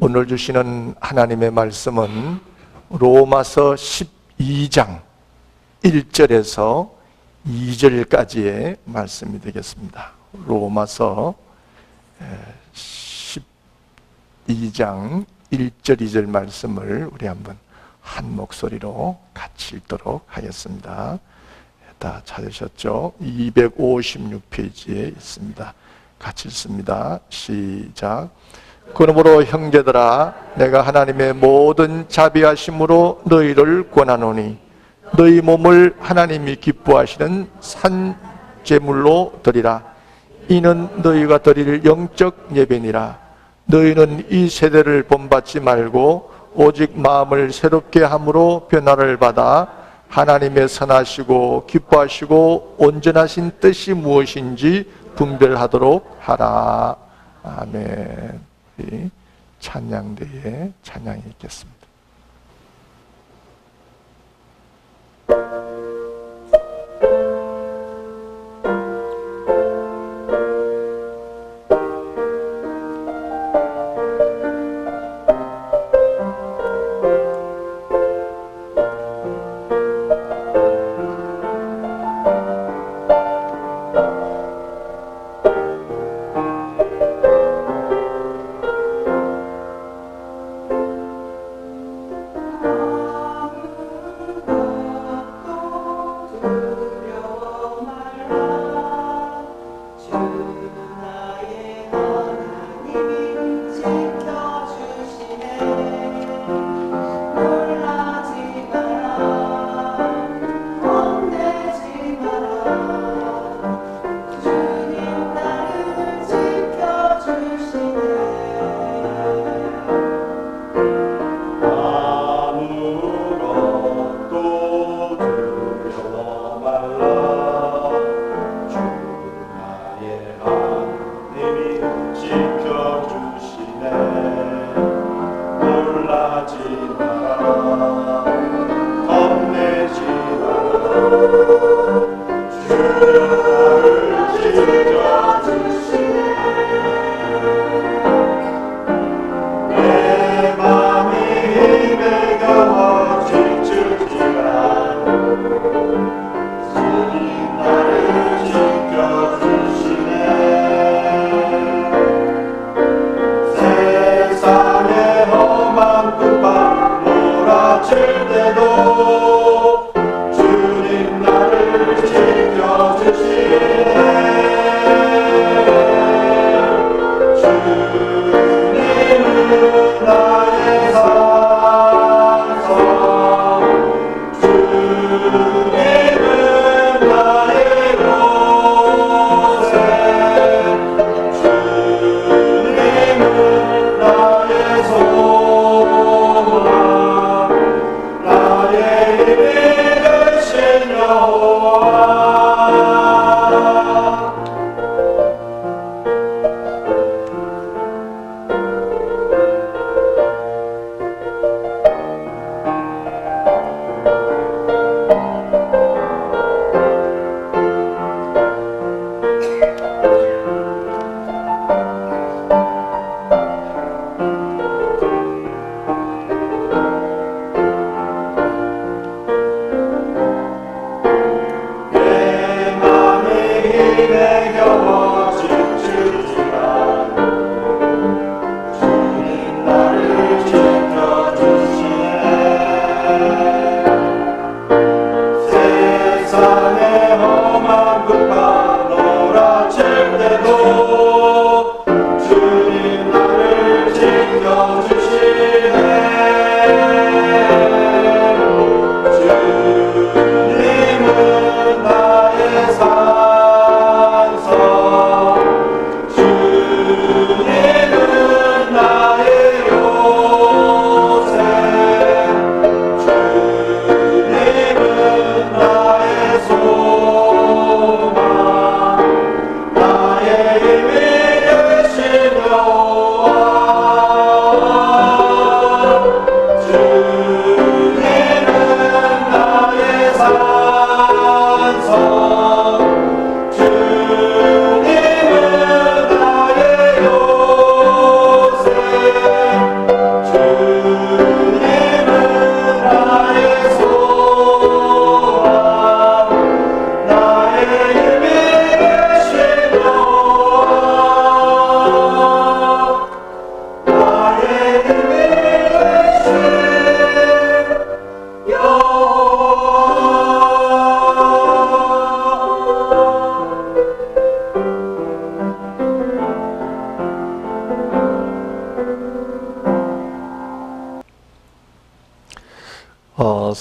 오늘 주시는 하나님의 말씀은 로마서 12장 1절에서 2절까지의 말씀이 되겠습니다. 로마서 12장 1절 2절 말씀을 우리 한번 한 목소리로 같이 읽도록 하겠습니다. 다 찾으셨죠? 256페이지에 있습니다. 같이 읽습니다. 시작. 그러므로 형제들아, 내가 하나님의 모든 자비하심으로 너희를 권하노니 너희 몸을 하나님이 기뻐하시는 산 제물로 드리라. 이는 너희가 드릴 영적 예배니라. 너희는 이 세대를 본받지 말고 오직 마음을 새롭게 함으로 변화를 받아 하나님의 선하시고 기뻐하시고 온전하신 뜻이 무엇인지 분별하도록 하라. 아멘. 찬양대에 찬양이 있겠습니다.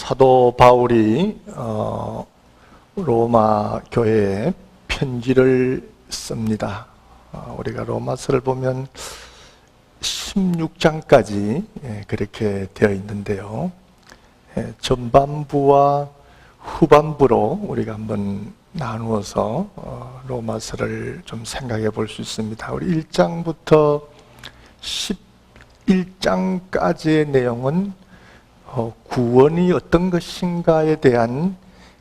사도 바울이 로마 교회에 편지를 씁니다. 우리가 로마서를 보면 16장까지 그렇게 되어 있는데요. 전반부와 후반부로 우리가 한번 나누어서 로마서를 좀 생각해 볼 수 있습니다. 우리 1장부터 11장까지의 내용은 구원이 어떤 것인가에 대한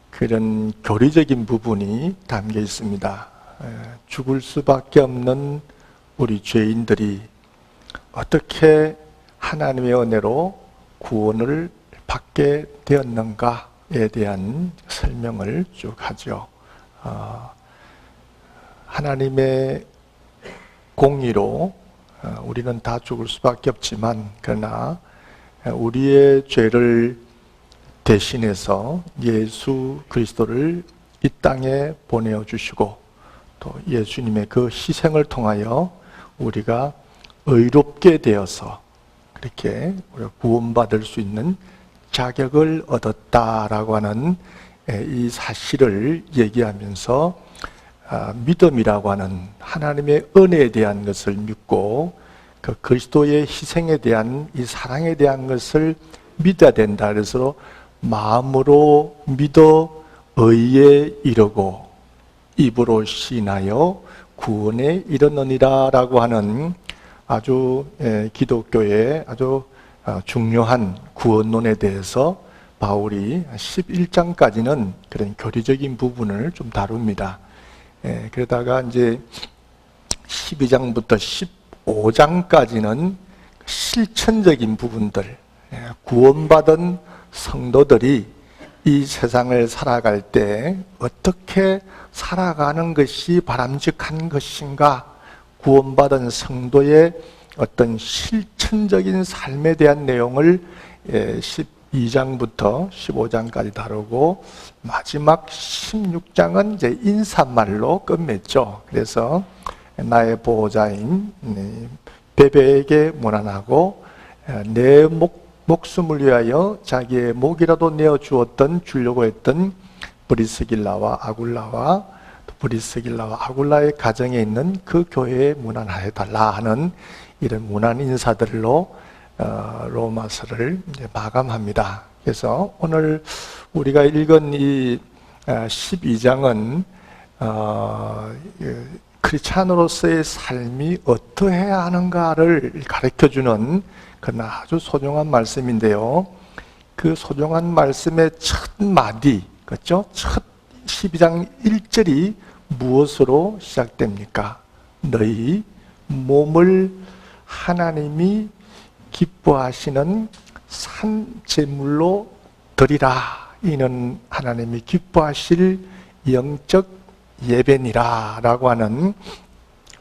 그런 교리적인 부분이 담겨 있습니다. 죽을 수밖에 없는 우리 죄인들이 어떻게 하나님의 은혜로 구원을 받게 되었는가에 대한 설명을 쭉 하죠. 하나님의 공의로 우리는 다 죽을 수밖에 없지만, 그러나 우리의 죄를 대신해서 예수 그리스도를 이 땅에 보내어 주시고, 또 예수님의 그 희생을 통하여 우리가 의롭게 되어서 그렇게 우리가 구원받을 수 있는 자격을 얻었다라고 하는 이 사실을 얘기하면서 믿음이라고 하는 하나님의 은혜에 대한 것을 믿고 그 그리스도의 희생에 대한 이 사랑에 대한 것을 믿어야 된다. 그래서 마음으로 믿어 의에 이르고 입으로 시인하여 구원에 이르느니라 라고 하는 아주 기독교의 아주 중요한 구원론에 대해서 바울이 11장까지는 그런 교리적인 부분을 좀 다룹니다. 그러다가 이제 12장부터 15장까지는 실천적인 부분들, 구원받은 성도들이 이 세상을 살아갈 때 어떻게 살아가는 것이 바람직한 것인가, 구원받은 성도의 어떤 실천적인 삶에 대한 내용을 12장부터 15장까지 다루고, 마지막 16장은 이제 인사말로 끝맺죠. 그래서 나의 보호자인 베베에게 문안하고 내 목숨을 위하여 자기의 목이라도 내어 주려고 했던 브리스길라와 아굴라와 브리스길라와 아굴라의 가정에 있는 그 교회에 문안해달라 하는 이런 문안 인사들로 로마서를 이제 마감합니다. 그래서 오늘 우리가 읽은 이 12장은 크리스찬으로서의 삶이 어떠해야 하는가를 가르쳐주는 그런 아주 소중한 말씀인데요. 그 소중한 말씀의 첫 마디, 그렇죠? 첫 12장 1절이 무엇으로 시작됩니까? 너희 몸을 하나님이 기뻐하시는 산 제물로 드리라. 이는 하나님이 기뻐하실 영적 예배니라 라고 하는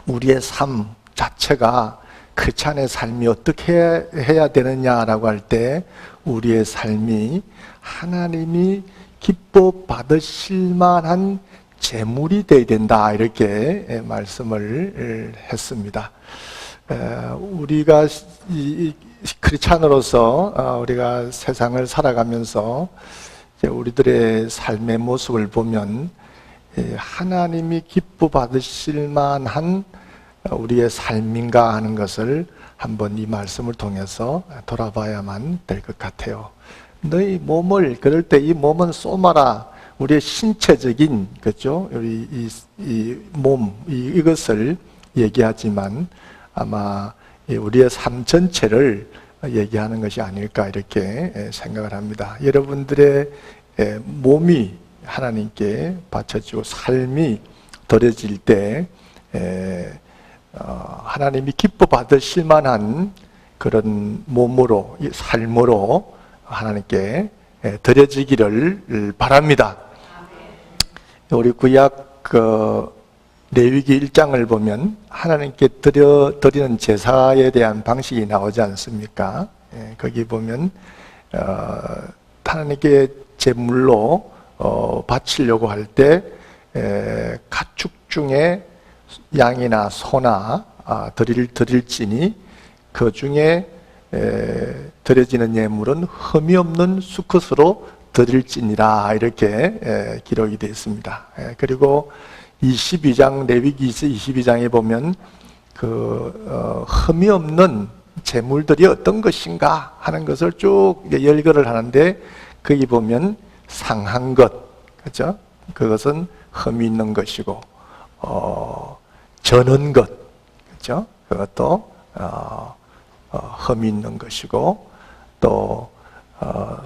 우리의 삶 자체가 크리스찬의 삶이 어떻게 해야 되느냐라고 할 때 우리의 삶이 하나님이 기뻐 받으실 만한 제물이 되어야 된다, 이렇게 말씀을 했습니다. 우리가 크리스찬으로서 우리가 세상을 살아가면서 우리들의 삶의 모습을 보면 하나님이 기뻐 받으실 만한 우리의 삶인가 하는 것을 한번 이 말씀을 통해서 돌아봐야만 될 것 같아요. 너희 몸을, 그럴 때 이 몸은 소마라, 우리의 신체적인, 그렇죠? 우리 이 몸, 이것을 얘기하지만 아마 우리의 삶 전체를 얘기하는 것이 아닐까, 이렇게 생각을 합니다. 여러분들의 몸이 하나님께 바쳐지고 삶이 드려질 때 하나님이 기뻐 받으실 만한 그런 몸으로, 삶으로 하나님께 드려지기를 바랍니다. 우리 구약 레위기 1장을 보면 하나님께 드리는 제사에 대한 방식이 나오지 않습니까? 거기 보면 하나님께 제물로 바치려고 할 때 가축 중에 양이나 소나 드릴지니 그 중에 드려지는 예물은 흠이 없는 수컷으로 드릴지니라 이렇게 기록이 되어 있습니다. 그리고 22장 레위기서 22장에 보면 흠이 없는 제물들이 어떤 것인가 하는 것을 쭉 열거를 하는데 거기 보면 상한 것, 그렇죠? 그것은 흠이 있는 것이고 저는 것, 그렇죠? 그것도 흠이 있는 것이고 또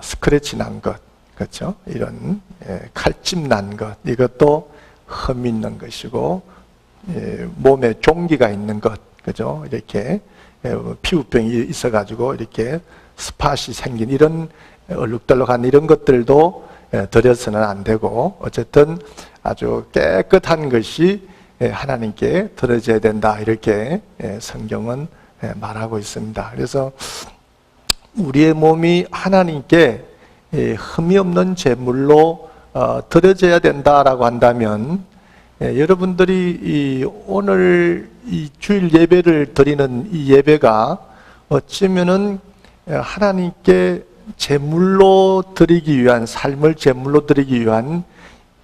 스크래치 난 것, 그렇죠? 이런 칼집 난 것, 이것도 흠이 있는 것이고 몸에 종기가 있는 것, 그죠? 이렇게 피부병이 있어가지고 이렇게 스팟이 생긴 이런 얼룩덜룩한 이런 것들도 드려서는 안 되고 어쨌든 아주 깨끗한 것이 하나님께 드려져야 된다 이렇게 성경은 말하고 있습니다. 그래서 우리의 몸이 하나님께 흠이 없는 제물로 드려져야 된다라고 한다면 여러분들이 오늘 이 주일 예배를 드리는 이 예배가 어쩌면은 하나님께 제물로 드리기 위한 삶을 제물로 드리기 위한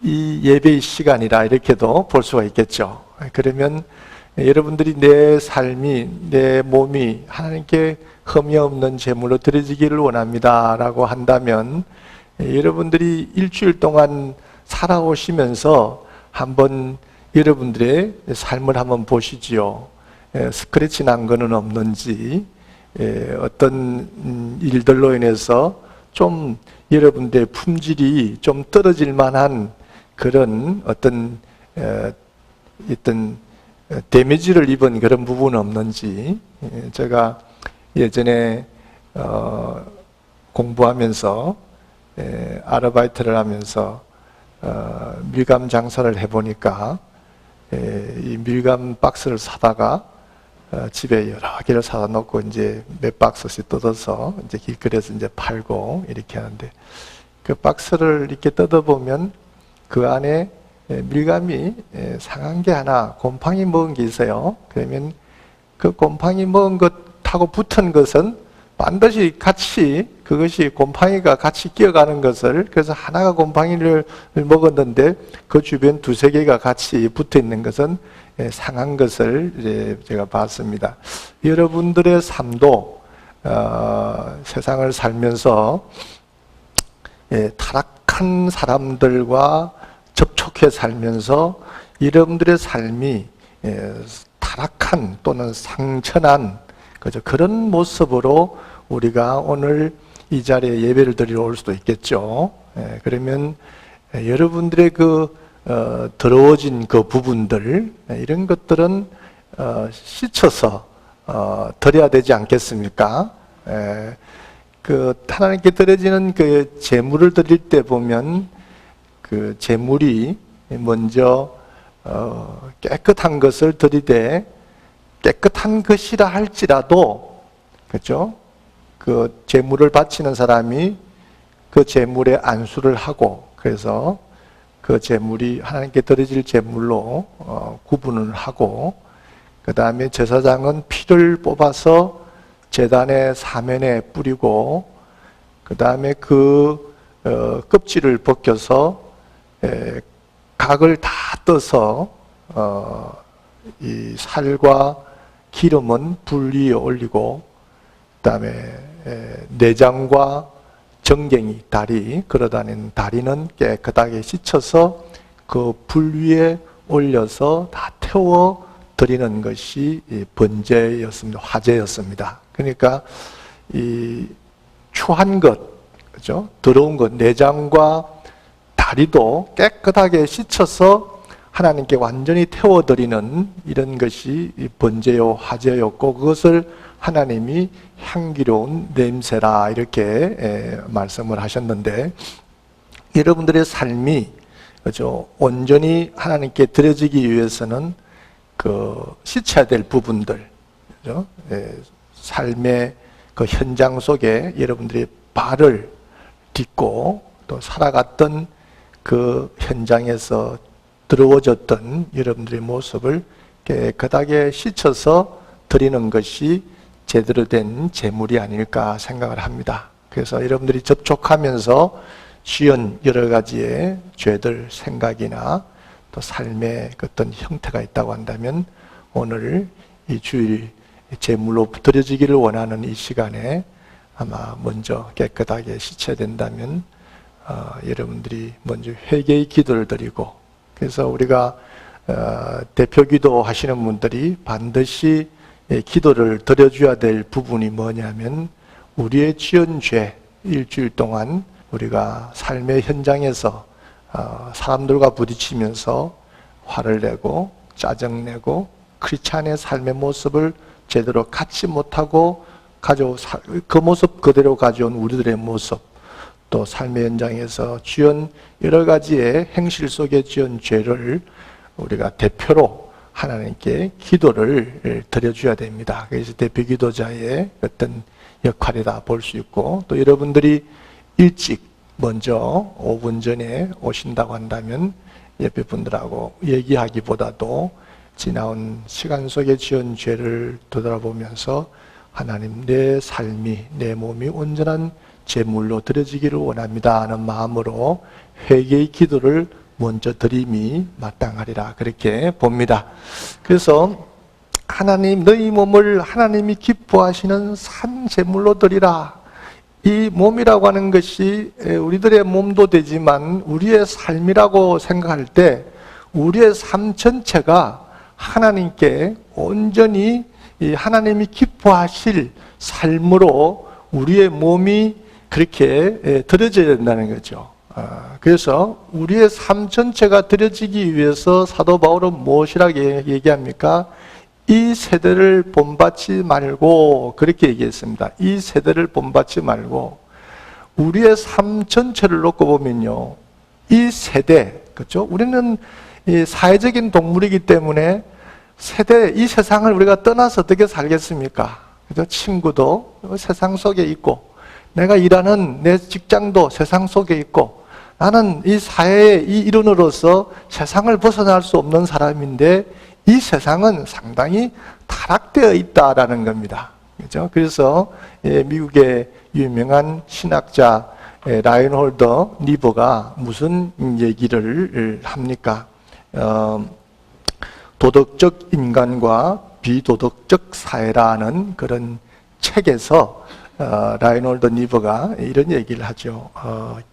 이 예배의 시간이라 이렇게도 볼 수가 있겠죠. 그러면 여러분들이 내 삶이 내 몸이 하나님께 흠이 없는 제물로 드려지기를 원합니다라고 한다면 여러분들이 일주일 동안 살아오시면서 한번 여러분들의 삶을 한번 보시지요. 스크래치 난 거는 없는지 어떤 일들로 인해서 좀 여러분들의 품질이 좀 떨어질 만한 그런 어떤 데미지를 입은 그런 부분은 없는지. 제가 예전에 공부하면서 아르바이트를 하면서 밀감 장사를 해보니까 이 밀감 박스를 사다가 집에 여러 개를 사다 놓고 이제 몇 박스씩 뜯어서 이제 길거리에서 이제 팔고 이렇게 하는데 그 박스를 이렇게 뜯어보면 그 안에 밀감이 상한 게 하나 곰팡이 먹은 게 있어요. 그러면 그 곰팡이 먹은 것하고 붙은 것은 반드시 같이 그것이 곰팡이가 같이 끼어가는 것을 그래서 하나가 곰팡이를 먹었는데 그 주변 두세 개가 같이 붙어 있는 것은 상한 것을 이제 제가 봤습니다. 여러분들의 삶도 세상을 살면서 타락한 사람들과 접촉해 살면서 여러분들의 삶이 타락한 또는 상처난 그런 모습으로 우리가 오늘 이 자리에 예배를 드리러 올 수도 있겠죠. 그러면 여러분들의 더러워진 그 부분들 이런 것들은 씻어서 드려야 되지 않겠습니까? 하나님께 드려지는 그 제물을 드릴 때 보면 그 제물이 먼저 깨끗한 것을 드리되 깨끗한 것이라 할지라도 그렇죠? 그 제물을 바치는 사람이 그 제물에 안수를 하고 그래서 그 제물이 하나님께 드려질 제물로 구분을 하고 그 다음에 제사장은 피를 뽑아서 제단의 사면에 뿌리고 그 다음에 그 껍질을 벗겨서 각을 다 떠서 이 살과 기름은 불 위에 올리고 그 다음에 내장과 정갱이 다리 걸어다니는 다리는 깨끗하게 씻어서 그 불 위에 올려서 다 태워 드리는 것이 번제였습니다. 화제였습니다. 그러니까 이 추한 것, 그죠? 더러운 것, 내장과 다리도 깨끗하게 씻어서 하나님께 완전히 태워드리는 이런 것이 번제요 화제였고 그것을 하나님이 향기로운 냄새라 이렇게 말씀을 하셨는데 여러분들의 삶이 그죠? 온전히 하나님께 드려지기 위해서는 씻어야 될 부분들, 그죠? 삶의 그 현장 속에 여러분들이 발을 딛고 또 살아갔던 그 현장에서 더러워졌던 여러분들의 모습을 깨끗하게 씻어서 드리는 것이 제대로 된 제물이 아닐까 생각을 합니다. 그래서 여러분들이 접촉하면서 쉬운 여러 가지의 죄들, 생각이나 또 삶의 어떤 형태가 있다고 한다면 오늘 이 주일 제물로 드려지기를 원하는 이 시간에 아마 먼저 깨끗하게 씻어야 된다면 여러분들이 먼저 회개의 기도를 드리고, 그래서 우리가 대표 기도 하시는 분들이 반드시 기도를 드려줘야 될 부분이 뭐냐면, 우리의 지은 죄, 일주일 동안 우리가 삶의 현장에서 사람들과 부딪히면서 화를 내고 짜증내고 크리스찬의 삶의 모습을 제대로 갖지 못하고 그 모습 그대로 가져온 우리들의 모습, 또 삶의 현장에서 지은 여러 가지의 행실 속에 지은 죄를 우리가 대표로 하나님께 기도를 드려줘야 됩니다. 그래서 대표 기도자의 어떤 역할이다 볼 수 있고, 또 여러분들이 일찍 먼저 5분 전에 오신다고 한다면 옆에 분들하고 얘기하기보다도 지나온 시간 속에 지은 죄를 되돌아보면서 하나님, 내 삶이, 내 몸이 온전한 제물로 드려지기를 원합니다 하는 마음으로 회개의 기도를 먼저 드림이 마땅하리라, 그렇게 봅니다. 그래서 하나님, 너희 몸을 하나님이 기뻐하시는 산 제물로 드리라. 이 몸이라고 하는 것이 우리들의 몸도 되지만 우리의 삶이라고 생각할 때 우리의 삶 전체가 하나님께 온전히 하나님이 기뻐하실 삶으로 우리의 몸이 그렇게 드려져야 된다는 거죠. 그래서 우리의 삶 전체가 드려지기 위해서 사도 바울은 무엇이라고 얘기합니까? 이 세대를 본받지 말고, 그렇게 얘기했습니다. 이 세대를 본받지 말고. 우리의 삶 전체를 놓고 보면요, 이 세대, 그렇죠? 우리는 이 사회적인 동물이기 때문에 세대, 이 세상을 우리가 떠나서 어떻게 살겠습니까? 그죠? 친구도 세상 속에 있고, 내가 일하는 내 직장도 세상 속에 있고, 나는 이 사회의 이 일원으로서 세상을 벗어날 수 없는 사람인데 이 세상은 상당히 타락되어 있다라는 겁니다. 그죠? 그래서 미국의 유명한 신학자 라인홀더 니버가 무슨 얘기를 합니까? 도덕적 인간과 비도덕적 사회라는 그런 책에서 라인홀더 니버가 이런 얘기를 하죠.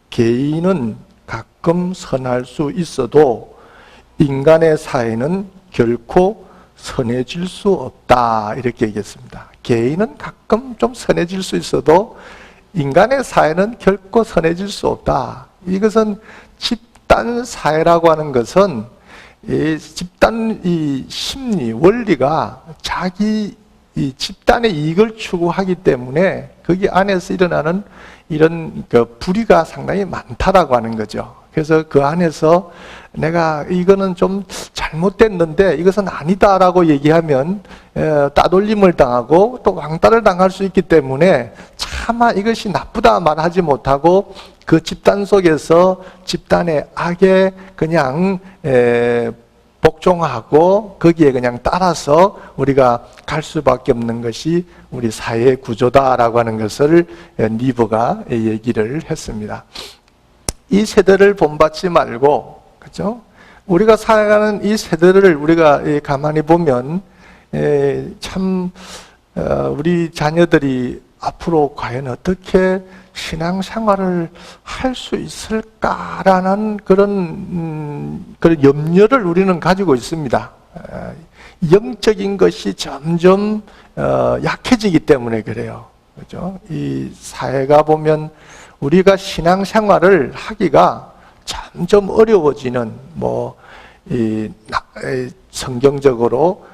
개인은 가끔 선할 수 있어도 인간의 사회는 결코 선해질 수 없다, 이렇게 얘기했습니다. 개인은 가끔 좀 선해질 수 있어도 인간의 사회는 결코 선해질 수 없다. 이것은 집단 사회라고 하는 것은 이 집단 이 심리 원리가 자기 이 집단의 이익을 추구하기 때문에 거기 안에서 일어나는 이런 불의가 상당히 많다라고 하는 거죠. 그래서 그 안에서 내가 이거는 좀 잘못됐는데 이것은 아니다라고 얘기하면 따돌림을 당하고 또 왕따를 당할 수 있기 때문에 차마 이것이 나쁘다 말하지 못하고 그 집단 속에서 집단의 악에 그냥 복종하고 거기에 그냥 따라서 우리가 갈 수밖에 없는 것이 우리 사회의 구조다라고 하는 것을 니버가 얘기를 했습니다. 이 세대를 본받지 말고, 그죠? 우리가 살아가는 이 세대를 우리가 가만히 보면 참 우리 자녀들이 앞으로 과연 어떻게 신앙생활을 할 수 있을까라는 그런 염려를 우리는 가지고 있습니다. 영적인 것이 점점 약해지기 때문에 그래요. 그죠? 이 사회가 보면 우리가 신앙생활을 하기가 점점 어려워지는, 성경적으로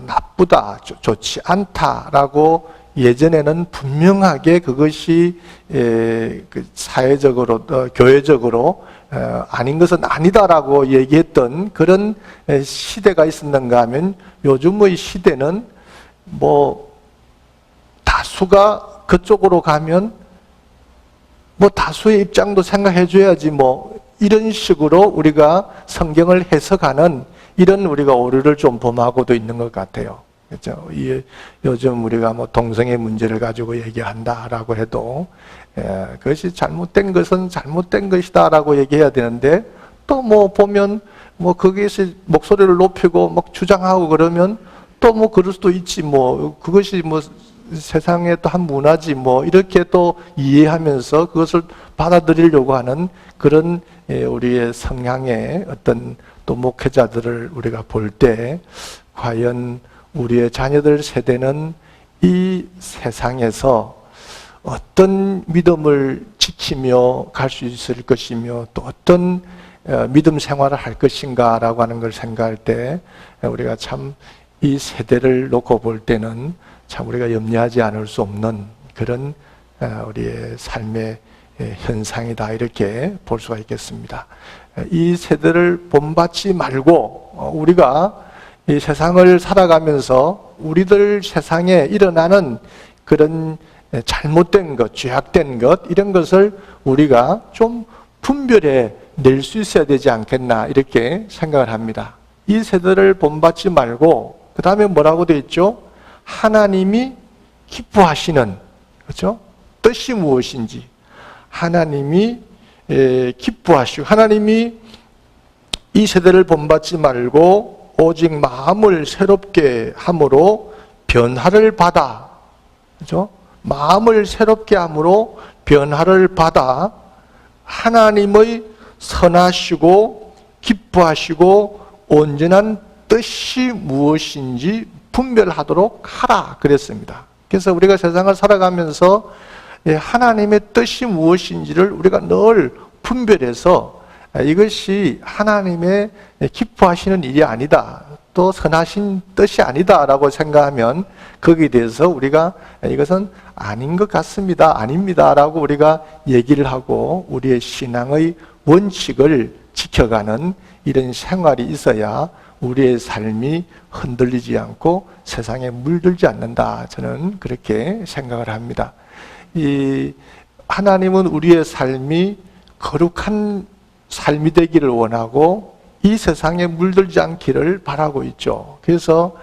나쁘다, 좋지 않다라고 예전에는 분명하게 그것이 사회적으로, 교회적으로 아닌 것은 아니다라고 얘기했던 그런 시대가 있었는가 하면 요즘의 시대는 다수가 그쪽으로 가면 다수의 입장도 생각해 줘야지 이런 식으로 우리가 성경을 해석하는 이런 우리가 오류를 좀 범하고도 있는 것 같아요. 그렇죠? 요즘 우리가 뭐 동성애 문제를 가지고 얘기한다라고 해도 그것이 잘못된 것은 잘못된 것이다라고 얘기해야 되는데 또 뭐 보면 뭐 거기에서 목소리를 높이고 막 주장하고 그러면 또 뭐 그럴 수도 있지 뭐 그것이 뭐 세상의 또 한 문화지 뭐 이렇게 또 이해하면서 그것을 받아들이려고 하는 그런 우리의 성향의 어떤 또 목회자들을 우리가 볼 때 과연 우리의 자녀들 세대는 이 세상에서 어떤 믿음을 지키며 갈 수 있을 것이며 또 어떤 믿음 생활을 할 것인가 라고 하는 걸 생각할 때 우리가 참 이 세대를 놓고 볼 때는 참 우리가 염려하지 않을 수 없는 그런 우리의 삶의 현상이다 이렇게 볼 수가 있겠습니다. 이 세대를 본받지 말고 우리가 이 세상을 살아가면서 우리들 세상에 일어나는 그런 잘못된 것, 죄악된 것 이런 것을 우리가 좀 분별해 낼 수 있어야 되지 않겠나 이렇게 생각을 합니다. 이 세대를 본받지 말고 그 다음에 뭐라고 되어 있죠? 하나님이 기뻐하시는 그렇죠? 뜻이 무엇인지 하나님이 기뻐하시고 하나님이 이 세대를 본받지 말고 오직 마음을 새롭게 함으로 변화를 받아 그렇죠? 마음을 새롭게 함으로 변화를 받아 하나님의 선하시고 기뻐하시고 온전한 뜻이 무엇인지 분별하도록 하라 그랬습니다. 그래서 우리가 세상을 살아가면서 하나님의 뜻이 무엇인지를 우리가 늘 분별해서 이것이 하나님의 기뻐하시는 일이 아니다. 또 선하신 뜻이 아니다라고 생각하면 거기에 대해서 우리가 이것은 아닌 것 같습니다. 아닙니다라고 우리가 얘기를 하고 우리의 신앙의 원칙을 지켜가는 이런 생활이 있어야 우리의 삶이 흔들리지 않고 세상에 물들지 않는다. 저는 그렇게 생각을 합니다. 하나님은 우리의 삶이 거룩한 삶이 되기를 원하고 이 세상에 물들지 않기를 바라고 있죠. 그래서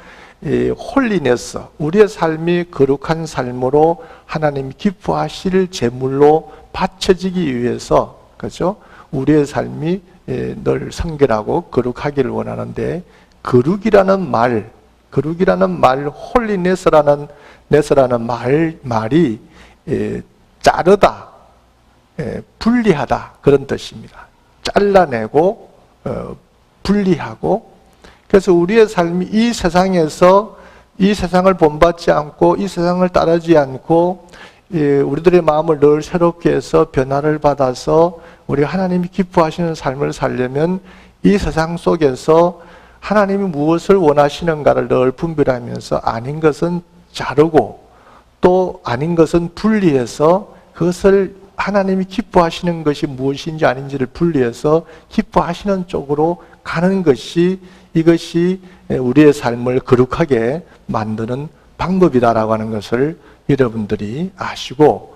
홀리네스, 우리의 삶이 거룩한 삶으로 하나님 기뻐하실 제물로 바쳐지기 위해서 그렇죠? 우리의 삶이 늘 성결하고 거룩하기를 원하는데 거룩이라는 말, 홀리네스라는 말이 자르다, 분리하다 그런 뜻입니다. 잘라내고 분리하고 그래서 우리의 삶이 이 세상에서 이 세상을 본받지 않고 이 세상을 따르지 않고 우리들의 마음을 늘 새롭게 해서 변화를 받아서 우리가 하나님이 기뻐하시는 삶을 살려면 이 세상 속에서 하나님이 무엇을 원하시는가를 늘 분별하면서 아닌 것은 자르고 또 아닌 것은 분리해서 그것을 하나님이 기뻐하시는 것이 무엇인지 아닌지를 분리해서 기뻐하시는 쪽으로 가는 것이 이것이 우리의 삶을 거룩하게 만드는 방법이다라고 하는 것을 여러분들이 아시고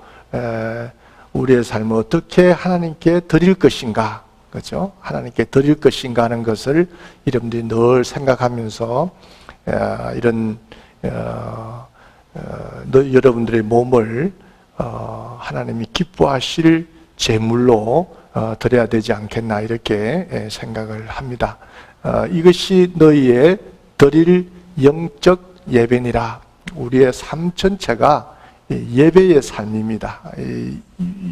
우리의 삶을 어떻게 하나님께 드릴 것인가 그렇죠? 하나님께 드릴 것인가 하는 것을 여러분들이 늘 생각하면서 이런 여러분들의 몸을 하나님이 기뻐하실 제물로 드려야 되지 않겠나 이렇게 생각을 합니다. 이것이 너희의 드릴 영적 예배니라. 우리의 삶 전체가 예배의 삶입니다.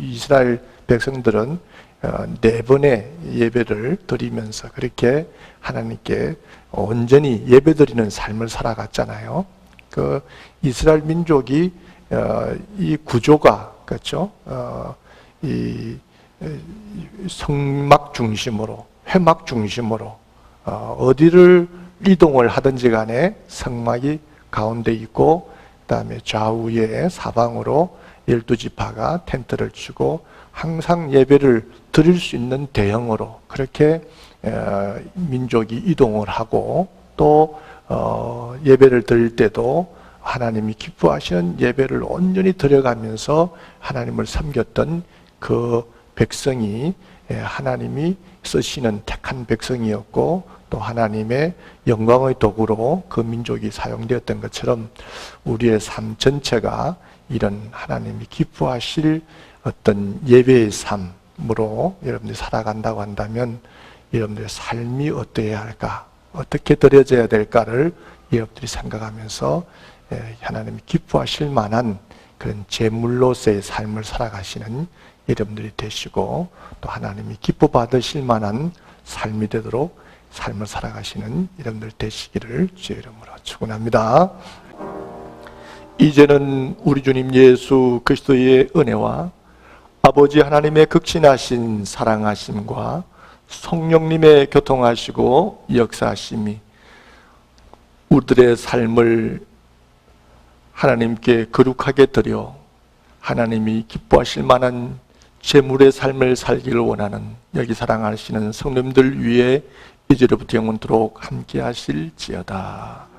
이스라엘 백성들은 4번의 예배를 드리면서 그렇게 하나님께 온전히 예배드리는 삶을 살아갔잖아요. 그 이스라엘 민족이 이 구조가 그렇죠? 이 성막 중심으로 회막 중심으로 어디를 이동을 하든지 간에 성막이 가운데 있고 그다음에 좌우에 사방으로 12지파가 텐트를 치고 항상 예배를 드릴 수 있는 대형으로 그렇게 민족이 이동을 하고 또 예배를 드릴 때도 하나님이 기뻐하시는 예배를 온전히 드려가면서 하나님을 섬겼던 그 백성이 하나님이 쓰시는 택한 백성이었고 또 하나님의 영광의 도구로 그 민족이 사용되었던 것처럼 우리의 삶 전체가 이런 하나님이 기뻐하실 어떤 예배의 삶으로 여러분들이 살아간다고 한다면 여러분들의 삶이 어떠해야 할까, 어떻게 드려져야 될까를 여러분들이 생각하면서 하나님이 기뻐하실 만한 그런 제물로서의 삶을 살아가시는 여러분들이 되시고 또 하나님이 기뻐 받으실 만한 삶이 되도록 삶을 살아가시는 여러분들 되시기를 주의 이름으로 축원합니다. 이제는 우리 주님 예수 그리스도의 은혜와 아버지 하나님의 극진하신 사랑하심과 성령님의 교통하시고 역사하심이 우리들의 삶을 하나님께 거룩하게 드려 하나님이 기뻐하실 만한 제물의 삶을 살기를 원하는 여기 사랑하시는 성도님들 위해 이제로부터 영원토록 함께 하실지어다.